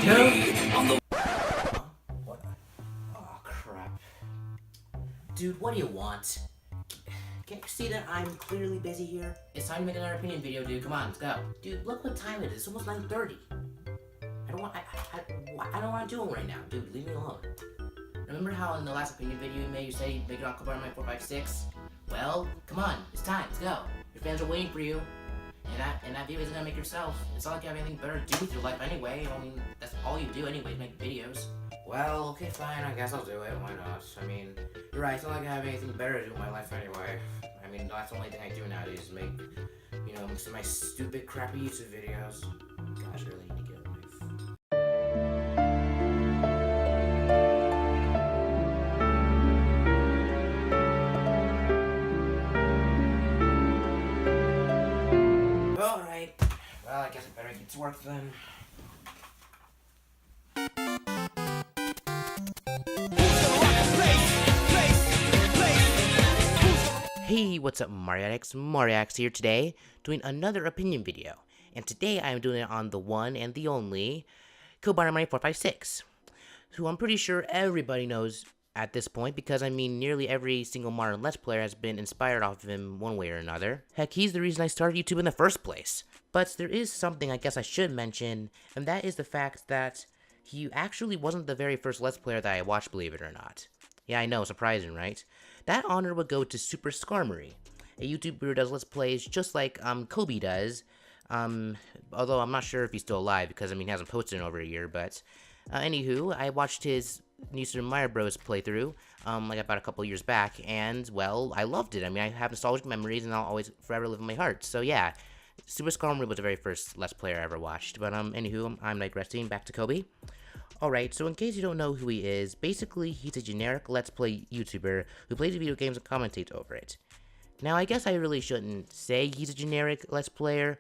What? Oh, crap. Dude, what do you want? Can't you see that I'm clearly busy here? It's time to make another opinion video, dude. Come on, let's go. Dude, look what time it is. It's almost 9:30. I don't want to do it right now. Dude, leave me alone. Remember how in the last opinion video you made, you said you'd make it on Cobanermani456? Well, come on. It's time. Let's go. Your fans are waiting for you. And that video isn't gonna make yourself. It's not like you have anything better to do with your life anyway. I mean, that's all you do anyway, make videos. Well, okay, fine. I guess I'll do it. Why not? I mean, you're right. It's not like I have anything better to do with my life anyway. I mean, that's the only thing I do nowadays is make, you know, some of my stupid, crappy YouTube videos. Gosh, I really need to get a life. Alright. Well, I guess I better get to work then. Hey, what's up, Mariax here today, doing another opinion video. And today I am doing it on the one and the only Cobanermani456, who I'm pretty sure everybody knows at this point, because I mean nearly every single modern Let's Player has been inspired off of him one way or another. Heck, he's the reason I started YouTube in the first place. But there is something I guess I should mention, and that is the fact that he actually wasn't the very first Let's Player that I watched, believe it or not. Yeah, I know, surprising, right? That honor would go to Super Skarmory, a YouTuber who does Let's Plays just like Kobe does. Although I'm not sure if he's still alive, because I mean he hasn't posted in over a year, but anywho, I watched his New Super Mario Bros. Playthrough, like about a couple years back, and, well, I loved it. I mean, I have nostalgic memories, and I'll always forever live in my heart. So, yeah, Super Skarmory was the very first Let's Player I ever watched. But, anywho, I'm digressing, back to Kobe. Alright, so in case you don't know who he is, basically, he's a generic Let's Play YouTuber who plays video games and commentates over it. Now, I guess I really shouldn't say he's a generic Let's Player.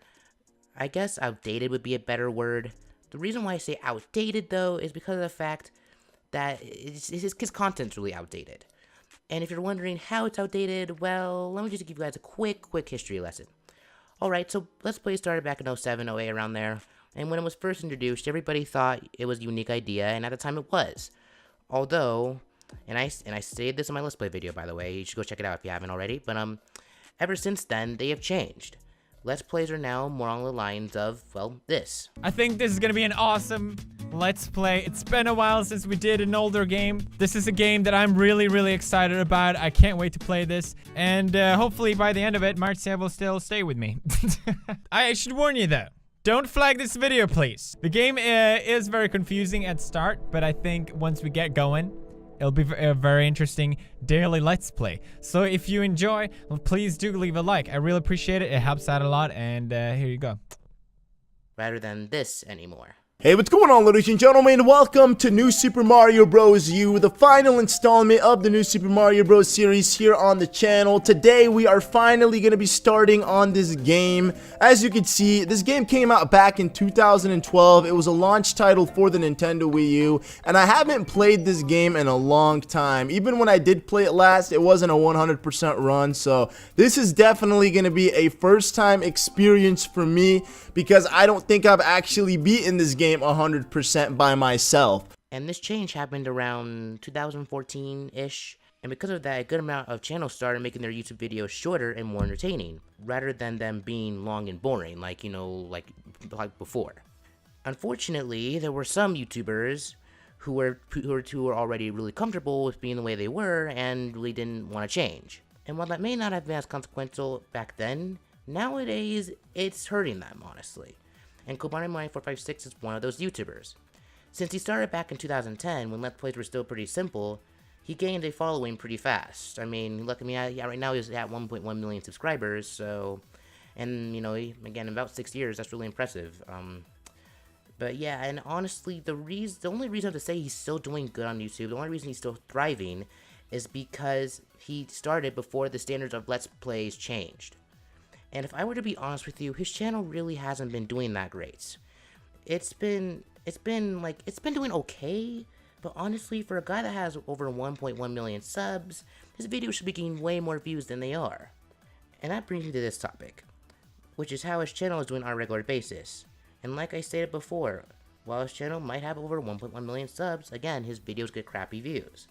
I guess outdated would be a better word. The reason why I say outdated, though, is because of the fact that his content's really outdated. And if you're wondering how it's outdated, well, let me just give you guys a quick history lesson. Alright, so Let's Play started back in 07, 08, around there. And when it was first introduced, everybody thought it was a unique idea, and at the time it was. Although, and I stated this in my Let's Play video, by the way, you should go check it out if you haven't already, but ever since then, they have changed. Let's Plays are now more on the lines of, well, this. I think this is gonna be an awesome Let's Play. It's been a while since we did an older game. This is a game that I'm really excited about. I can't wait to play this. And hopefully by the end of it, Marcia will still stay with me. I should warn you though. Don't flag this video, please. The game is very confusing at start, but I think once we get going, it'll be a very interesting daily Let's Play. So if you enjoy, please do leave a like. I really appreciate it. It helps out a lot, and here you go. Rather than this anymore. Hey, what's going on, ladies and gentlemen? Welcome to New Super Mario Bros. U, the final installment of the New Super Mario Bros. Series here on the channel. Today, we are finally going to be starting on this game. As you can see, this game came out back in 2012. It was a launch title for the Nintendo Wii U, and I haven't played this game in a long time. Even when I did play it last, it wasn't a 100% run, so this is definitely going to be a first-time experience for me, because I don't think I've actually beaten this game 100% by myself. And this change happened around 2014-ish, and because of that, a good amount of channels started making their YouTube videos shorter and more entertaining, rather than them being long and boring, like, you know, like before. Unfortunately, there were some YouTubers who were already really comfortable with being the way they were, and really didn't want to change. And while that may not have been as consequential back then, nowadays, it's hurting them, honestly. And Cobanermani456 is one of those YouTubers. Since he started back in 2010, when Let's Plays were still pretty simple, he gained a following pretty fast. I mean, look at me, right now he's at 1.1 million subscribers, so... And, you know, again, in about 6 years, that's really impressive. But yeah, and honestly, the only reason to say he's still doing good on YouTube, the only reason he's still thriving, is because he started before the standards of Let's Plays changed. And if I were to be honest with you, his channel really hasn't been doing that great. It's been doing okay, but honestly, for a guy that has over 1.1 million subs, his videos should be getting way more views than they are. And that brings me to this topic, which is how his channel is doing on a regular basis. And like I stated before, while his channel might have over 1.1 million subs, again, his videos get crappy views.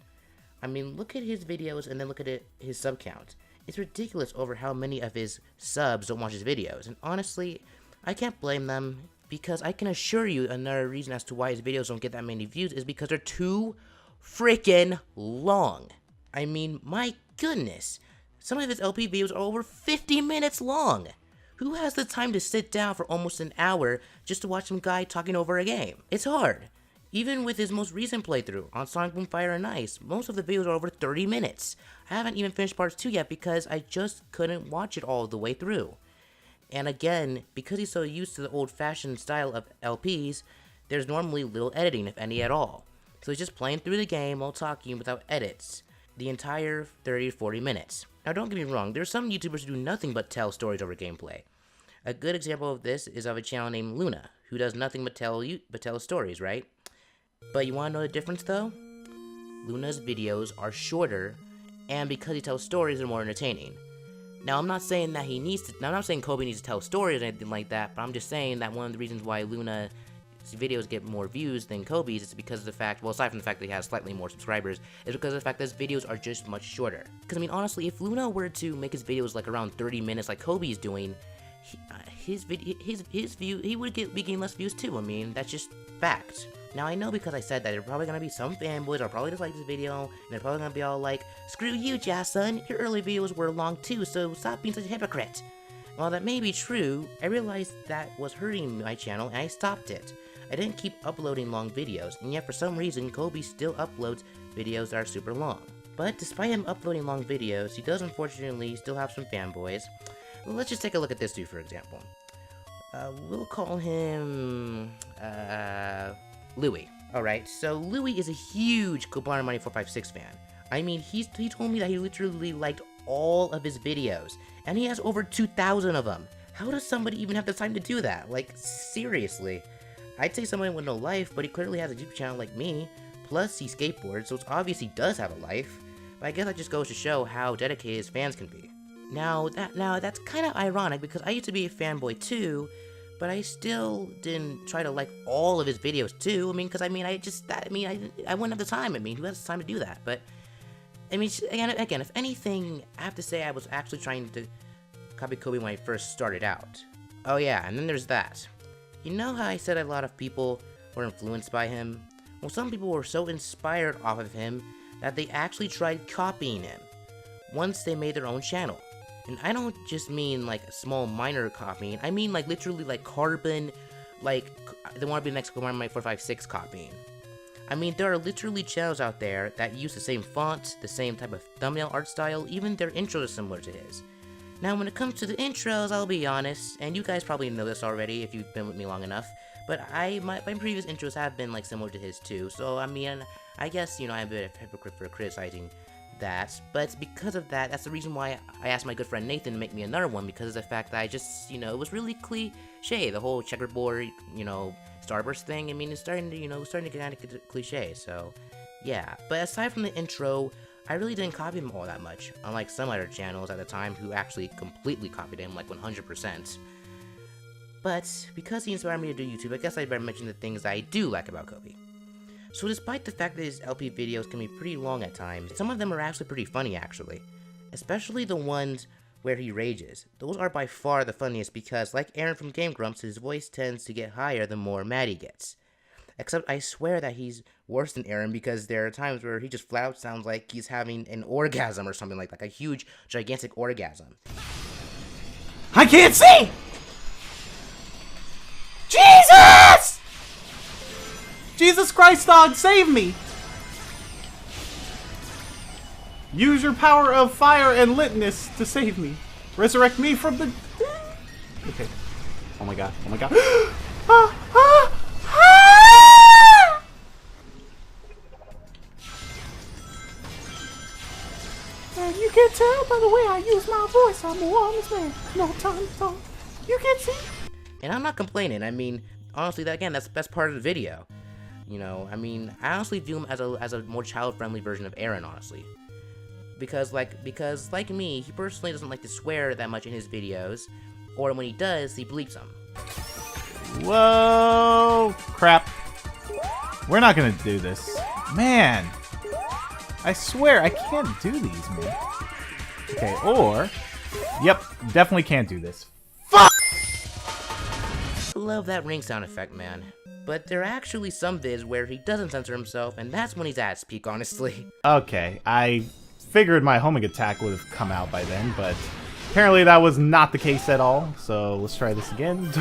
I mean, look at his videos and then look at his sub count. It's ridiculous over how many of his subs don't watch his videos, and honestly, I can't blame them, because I can assure you another reason as to why his videos don't get that many views is because they're too freaking long. I mean, my goodness, some of his LP videos are over 50 minutes long. Who has the time to sit down for almost an hour just to watch some guy talking over a game? It's hard. Even with his most recent playthrough on Sonic Boom Fire and Ice, most of the videos are over 30 minutes. I haven't even finished parts 2 yet because I just couldn't watch it all the way through. And again, because he's so used to the old-fashioned style of LPs, there's normally little editing, if any at all. So he's just playing through the game while talking without edits, the entire 30 to 40 minutes. Now don't get me wrong, there's some YouTubers who do nothing but tell stories over gameplay. A good example of this is of a channel named Luna, who does nothing but tell stories, right? But you want to know the difference though? Luna's videos are shorter, and because he tells stories, they're more entertaining. Now I'm not saying that I'm not saying Kobe needs to tell stories or anything like that, but I'm just saying that one of the reasons why Luna's videos get more views than Kobe's is because of the fact, well, aside from the fact that he has slightly more subscribers, is because of the fact that his videos are just much shorter. Because I mean, honestly, if Luna were to make his videos like around 30 minutes like Kobe's doing, he would be getting less views too. I mean, that's just fact. Now, I know because I said that there are probably going to be some fanboys that are probably dislike this video, and they're probably going to be all like, screw you, Jason, your early videos were long too, so stop being such a hypocrite. While that may be true, I realized that was hurting my channel, and I stopped it. I didn't keep uploading long videos, and yet for some reason, Kobe still uploads videos that are super long. But despite him uploading long videos, he does unfortunately still have some fanboys. Let's just take a look at this dude, for example. We'll call him, Louis. Alright, so Louis is a huge Cobanermani456 fan. I mean, he told me that he literally liked all of his videos, and he has over 2,000 of them. How does somebody even have the time to do that? Like, seriously. I'd say someone with no life, but he clearly has a YouTube channel like me, plus he skateboards, so it's obvious he does have a life. But I guess that just goes to show how dedicated his fans can be. Now that's kind of ironic, because I used to be a fanboy too, but I still didn't try to like all of his videos too. I mean, because I wouldn't have the time. I mean, who has the time to do that? But I mean, again, if anything, I have to say I was actually trying to copy Kobe when I first started out. Oh yeah, and then there's that. You know how I said a lot of people were influenced by him? Well, some people were so inspired off of him that they actually tried copying him once they made their own channel. And I don't just mean like a small minor copying, I mean like literally like carbon, like they want to be the next Cobanermani456 copying. I mean, there are literally channels out there that use the same font, the same type of thumbnail art style, even their intros are similar to his. Now when it comes to the intros, I'll be honest, and you guys probably know this already if you've been with me long enough, but my previous intros have been like similar to his too, so I mean, I guess, you know, I'm a bit of a hypocrite for criticizing that, but because of that, that's the reason why I asked my good friend Nathan to make me another one, because of the fact that I just, you know, it was really cliche, the whole checkerboard, you know, Starburst thing. I mean, it's starting to, you know, get kind of cliche, so, yeah. But aside from the intro, I really didn't copy him all that much, unlike some other channels at the time who actually completely copied him, like 100%. But, because he inspired me to do YouTube, I guess I better mention the things I do like about Kobe. So despite the fact that his LP videos can be pretty long at times, some of them are actually pretty funny actually. Especially the ones where he rages. Those are by far the funniest because, like Aaron from Game Grumps, his voice tends to get higher the more mad he gets. Except I swear that he's worse than Aaron because there are times where he just flat out sounds like he's having an orgasm or something like a huge, gigantic orgasm. I can't see! Jesus! Jesus Christ, dog, save me! Use your power of fire and litness to save me. Resurrect me from the... Okay. Oh my god, oh my god. And you can tell by the way I use my voice, I'm a woman's man. No time to talk. You can see. And I'm not complaining, I mean, honestly, that's the best part of the video. You know, I mean, I honestly view him as a more child-friendly version of Aaron, honestly. Because like me, he personally doesn't like to swear that much in his videos, or when he does, he bleeps them. Whoa! Crap. We're not gonna do this. Man! I swear, I can't do these, man. Okay, or... Yep, definitely can't do this. Fuck! Love that ring sound effect, man. But there are actually some vids where he doesn't censor himself, and that's when he's at his peak, honestly. Okay, I figured my homing attack would have come out by then, but apparently that was not the case at all. So let's try this again.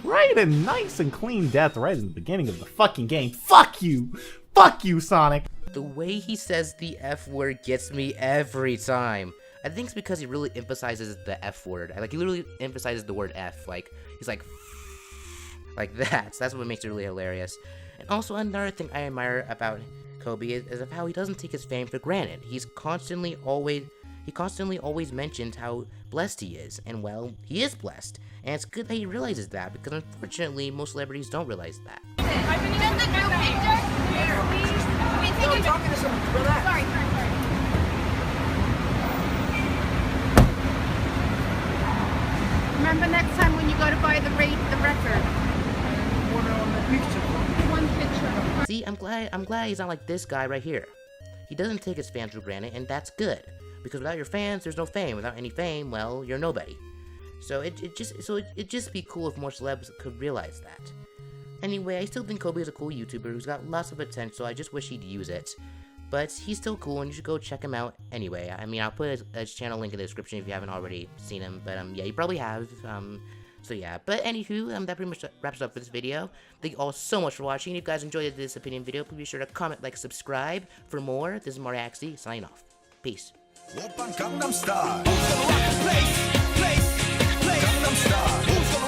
Right, a nice and clean death right in the beginning of the fucking game. Fuck you! Fuck you, Sonic! The way he says the F word gets me every time. I think it's because he really emphasizes the F word. Like, he literally emphasizes the word F. Like, he's like that. So that's what makes it really hilarious. And also, another thing I admire about Kobe is of how he doesn't take his fame for granted. He constantly always mentions how blessed he is. And, well, he is blessed. And it's good that he realizes that, because unfortunately, most celebrities don't realize that. Remember next time when you go to buy the record. One picture. See, I'm glad he's not like this guy right here. He doesn't take his fans for granted, and that's good. Because without your fans, there's no fame. Without any fame, well, you're nobody. So it'd just be cool if more celebs could realize that. Anyway, I still think Kobe is a cool YouTuber who's got lots of potential. I just wish he'd use it. But he's still cool, and you should go check him out anyway. I mean, I'll put his channel link in the description if you haven't already seen him. But yeah, you probably have. So yeah. But anywho, that pretty much wraps up for this video. Thank you all so much for watching. If you guys enjoyed this opinion video, please be sure to comment, like, subscribe for more. This is Mario456 signing off. Peace. Gangnam Style. Gangnam Style.